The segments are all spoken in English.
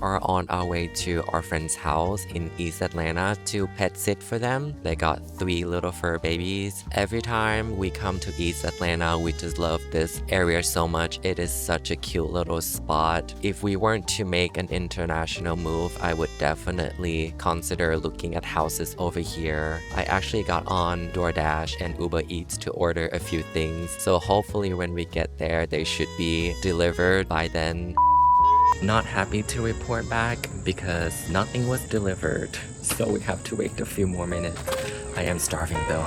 are on our way to our friend's house in East Atlanta to pet sit for them. They got 3 little fur babies. Every time we come to East Atlanta, we just love this area so much. It is such a cute little spot. If we weren't to make an international move, I would definitely consider looking at houses over here. I actually got on DoorDash and Uber Eats to order a few things, so hopefully when we get there, they should be delivered by then. Not happy to report back because nothing was delivered, so we have to wait a few more minutes. I am starving though.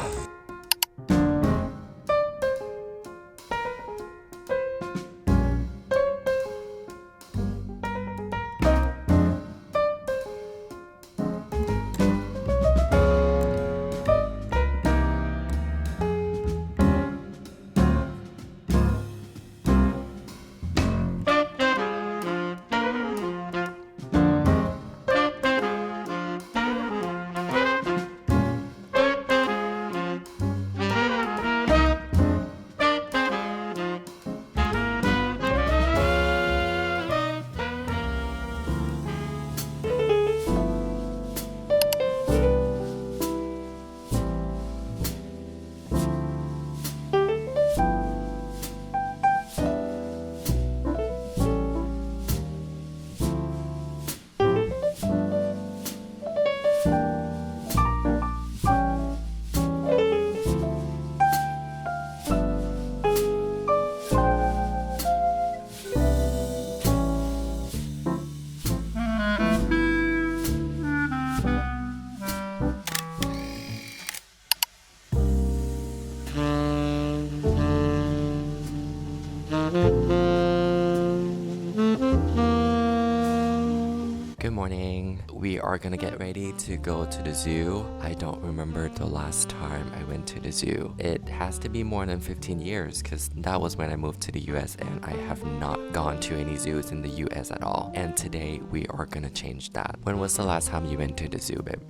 Good morning. We are gonna get ready to go to the zoo. I don't remember the last time I went to the zoo. It has to be more than 15 years because that was when I moved to the US and I have not gone to any zoos in the US at all. And today we are gonna change that. When was the last time you went to the zoo, babe?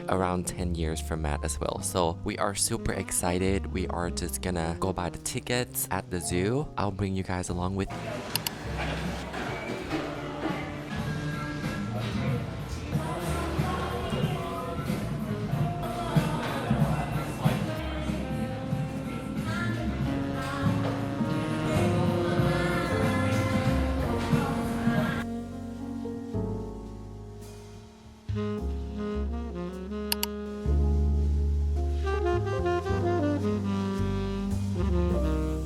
Around 10 years for Matt as well. So we are super excited. We are just gonna go buy the tickets at the zoo. I'll bring you guys along with me.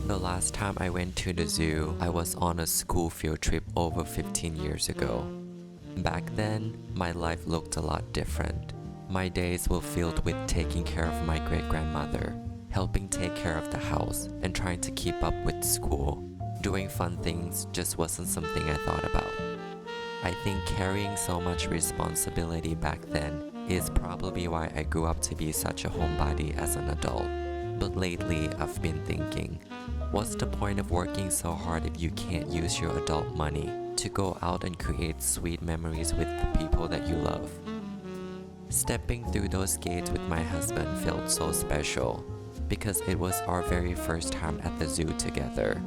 The last time I went to the zoo, I was on a school field trip over 15 years ago. Back then, my life looked a lot different. My days were filled with taking care of my great-grandmother, helping take care of the house, and trying to keep up with school. Doing fun things just wasn't something I thought about. I think carrying so much responsibility back then is probably why I grew up to be such a homebody as an adult. But lately, I've been thinking, what's the point of working so hard if you can't use your adult money to go out and create sweet memories with the people that you love? Stepping through those gates with my husband felt so special because it was our very first time at the zoo together.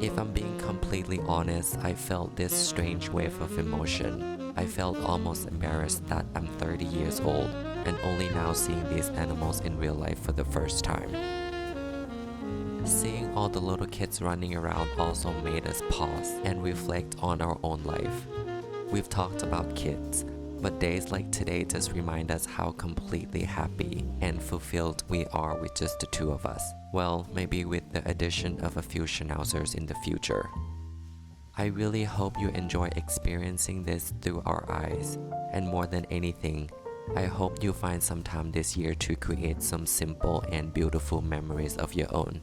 If I'm being completely honest, I felt this strange wave of emotion. I felt almost embarrassed that I'm 30 years old and only now seeing these animals in real life for the first time. Seeing all the little kids running around also made us pause and reflect on our own life. We've talked about kids, but days like today just remind us how completely happy and fulfilled we are with just the two of us. Well, maybe with the addition of a few schnauzers in the future. I really hope you enjoy experiencing this through our eyes, and more than anything, I hope you find some time this year to create some simple and beautiful memories of your own.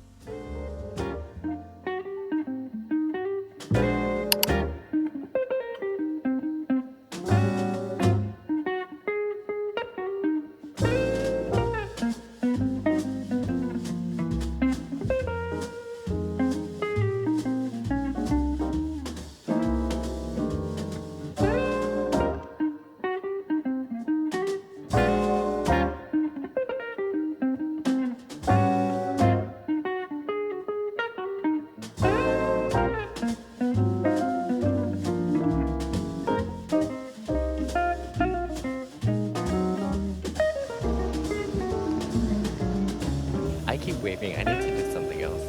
waving. I need to do something else.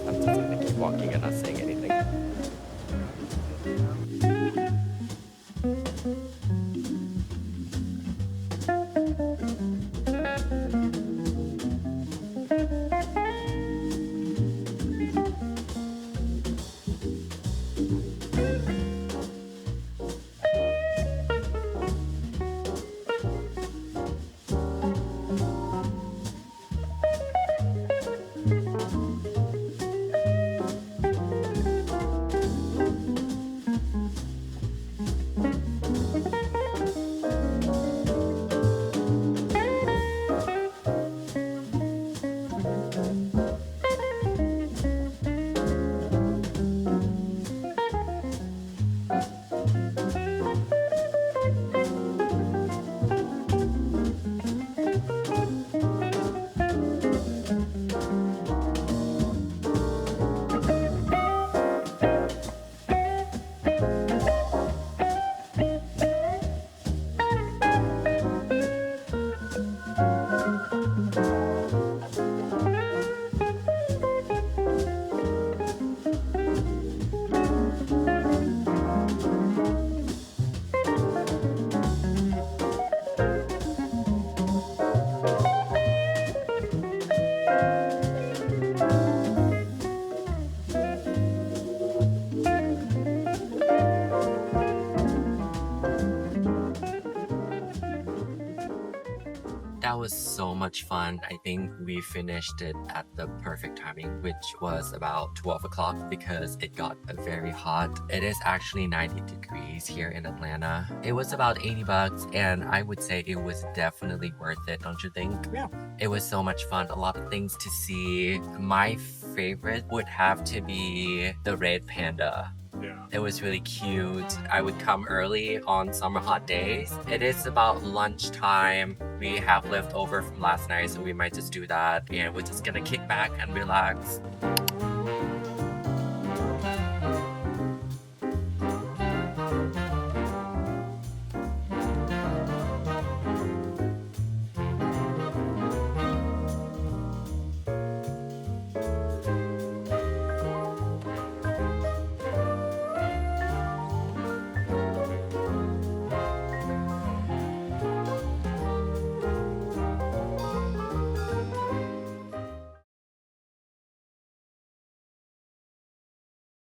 I'm just gonna keep walking and not saying anything. That was so much fun. I think we finished it at the perfect timing, which was about 12 o'clock because it got very hot. It is actually 90 degrees here in Atlanta. It was about 80 bucks and I would say it was definitely worth it, don't you think? Yeah. It was so much fun. A lot of things to see. My favorite would have to be the red panda. Yeah. It was really cute. I would come early on summer hot days. It is about lunchtime. We have leftover from last night, so we might just do that. And we're just gonna kick back and relax.